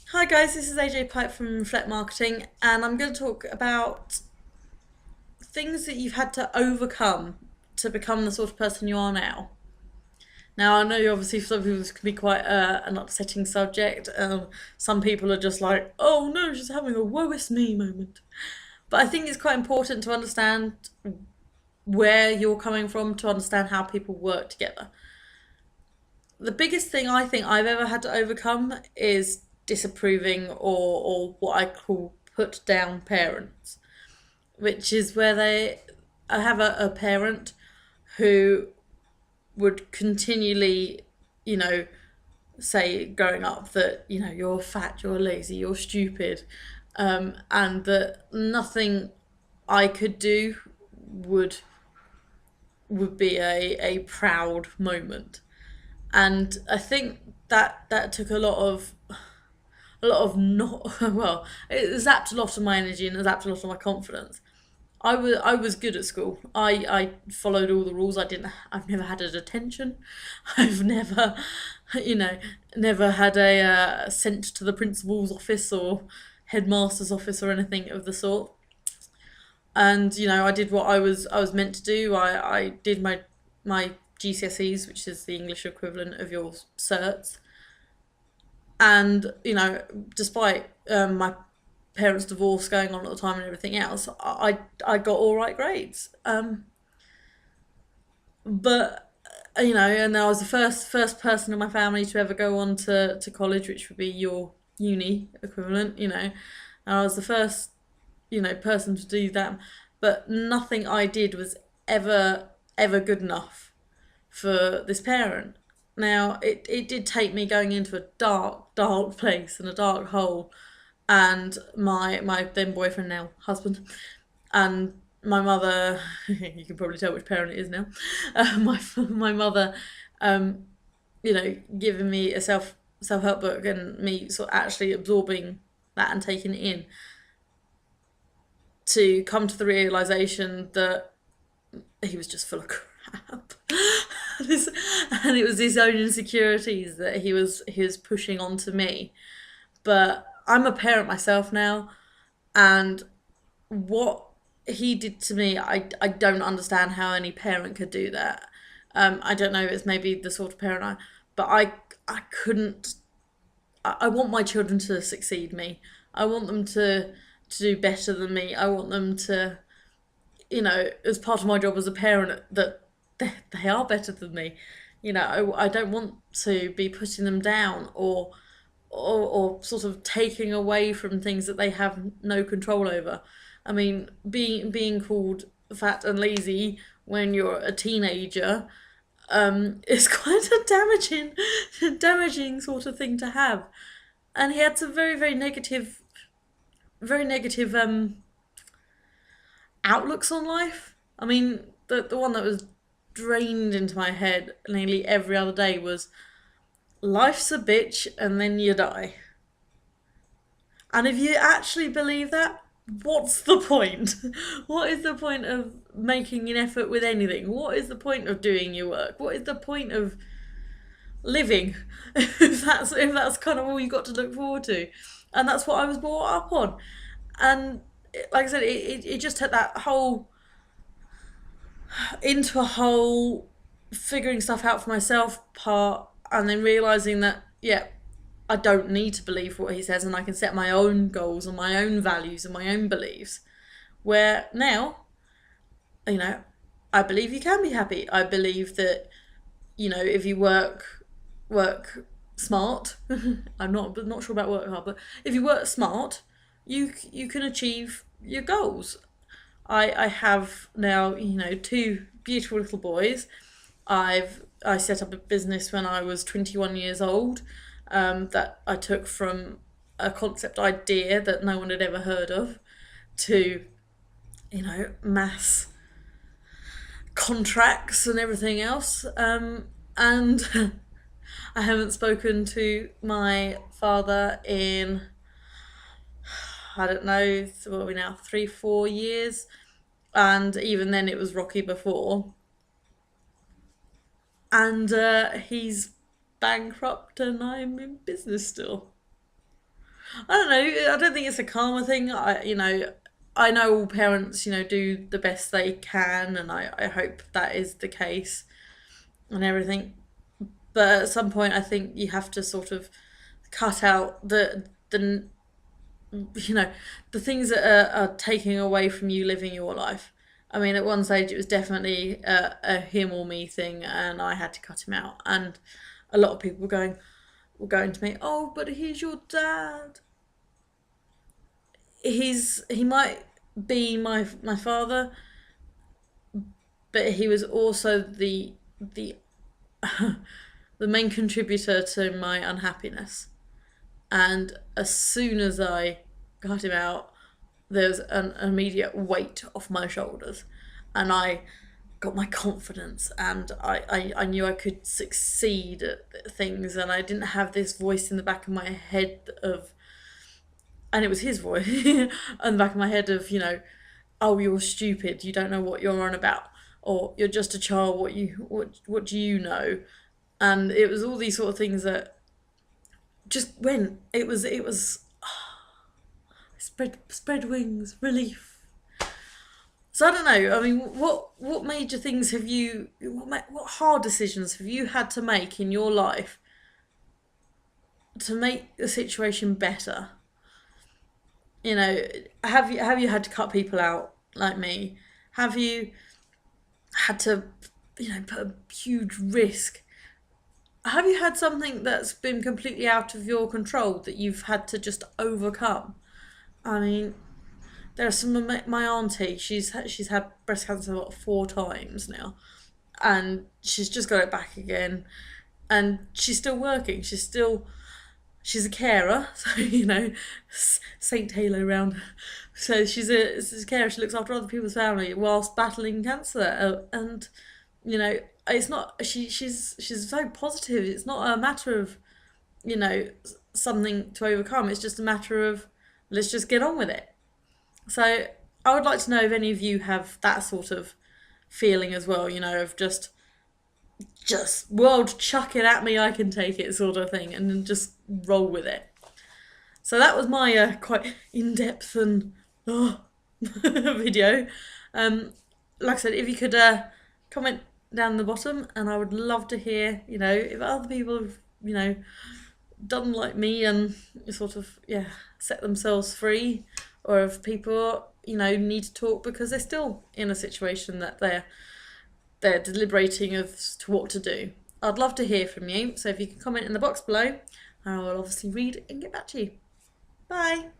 Hi guys, this is AJ Pipe from Reflect Marketing, and I'm going to talk about things that you've had to overcome to become the sort of person you are now. Now, I know obviously for some people this can be quite an upsetting subject. Some people are just like, oh no, she's having a woe is me moment. But I think it's quite important to understand where you're coming from, to understand how people work together. The biggest thing I think I've ever had to overcome is disapproving or what I call put down parents, which is where I have a parent who would continually, you know, say growing up that, you're fat, you're lazy, you're stupid, and that nothing I could do would would be a proud moment. And I think that took a lot of not well, it zapped a lot of my energy and it zapped a lot of my confidence. I was good at school. I followed all the rules. I've never had a detention. I've never, you know, never had a sent to the principal's office or headmaster's office or anything of the sort. And I did what I was meant to do. I did my GCSEs, which is the English equivalent of your certs. And despite my parents' divorce going on at the time and everything else, I got all right grades. But and I was the first person in my family to ever go on to college, which would be your uni equivalent. And I was the first person to do that. But nothing I did was ever good enough for this parent. Now, it did take me going into a dark place and a dark hole, and my then boyfriend, now husband, and my mother. You can probably tell which parent it is now. My mother, um, giving me a self help book and me sort of actually absorbing that and taking it in to come to the realization that he was just full of crap. this, and it was his own insecurities that he was pushing onto me. But I'm a parent myself now, and what he did to me, I don't understand how any parent could do that. I don't know if it's maybe the sort of parent but I couldn't. I want my children to succeed me. I want them to do better than me. I want them to, as part of my job as a parent, that they are better than me. I don't want to be putting them down or sort of taking away from things that they have no control over. I mean, being called fat and lazy when you're a teenager is quite a damaging sort of thing to have. And he had some very negative outlooks on life. I mean, the one that was drained into my head nearly every other day was life's a bitch and then you die. And if you actually believe that, what's the point? What is the point of making an effort with anything? What is the point of doing your work? What is the point of living if that's kind of all you got to look forward to? And that's what I was brought up on. And like I said, it just took that whole into a whole figuring stuff out for myself part, and then realizing that, yeah, I don't need to believe what he says, and I can set my own goals and my own values and my own beliefs. Where now, you know, I believe you can be happy. I believe that, if you work smart, I'm not sure about work hard, but if you work smart, you can achieve your goals. I have now, two beautiful little boys. I set up a business when I was 21 years old, that I took from a concept idea that no one had ever heard of to, mass contracts and everything else. And I haven't spoken to my father in, I don't know, what are we now, 3, 4 years, and even then it was rocky before. And he's bankrupt, and I'm in business still. I don't know. I don't think it's a karma thing. I know all parents, do the best they can, and I hope that is the case and everything. But at some point, I think you have to sort of cut out the you know the things that are taking away from you living your life. I mean, at one stage, it was definitely a him or me thing, and I had to cut him out. And a lot of people were going to me, "Oh, but he's your dad. He might be my father, but he was also the the main contributor to my unhappiness." And as soon as I got him out, there was an immediate weight off my shoulders, and I got my confidence, and I knew I could succeed at things, and I didn't have this voice in the back of my head of, and it was his voice in the back of my head of, "Oh, you're stupid, you don't know what you're on about," or "You're just a child, what do you know?" And it was all these sort of things that just went. It was spread wings, relief. So I don't know. I mean, what major things have you? What hard decisions have you had to make in your life to make the situation better? You know, have you had to cut people out like me? Have you had to, put a huge risk? Have you had something that's been completely out of your control that you've had to just overcome? I mean, there are some of my auntie. She's had breast cancer what 4 times now, and she's just got it back again, and she's still working. She's a carer, so Saint Halo round. So she's a carer. She looks after other people's family whilst battling cancer, and it's not. She's very positive. It's not a matter of something to overcome. It's just a matter of let's just get on with it. So I would like to know if any of you have that sort of feeling as well. Of just world chuck it at me, I can take it sort of thing, and then just roll with it. So that was my quite in-depth and video. Like I said, if you could comment down the bottom, and I would love to hear, if other people have, done like me and sort of, set themselves free, or if people, need to talk because they're still in a situation that they're deliberating as to what to do. I'd love to hear from you, so if you can comment in the box below, I will obviously read and get back to you. Bye!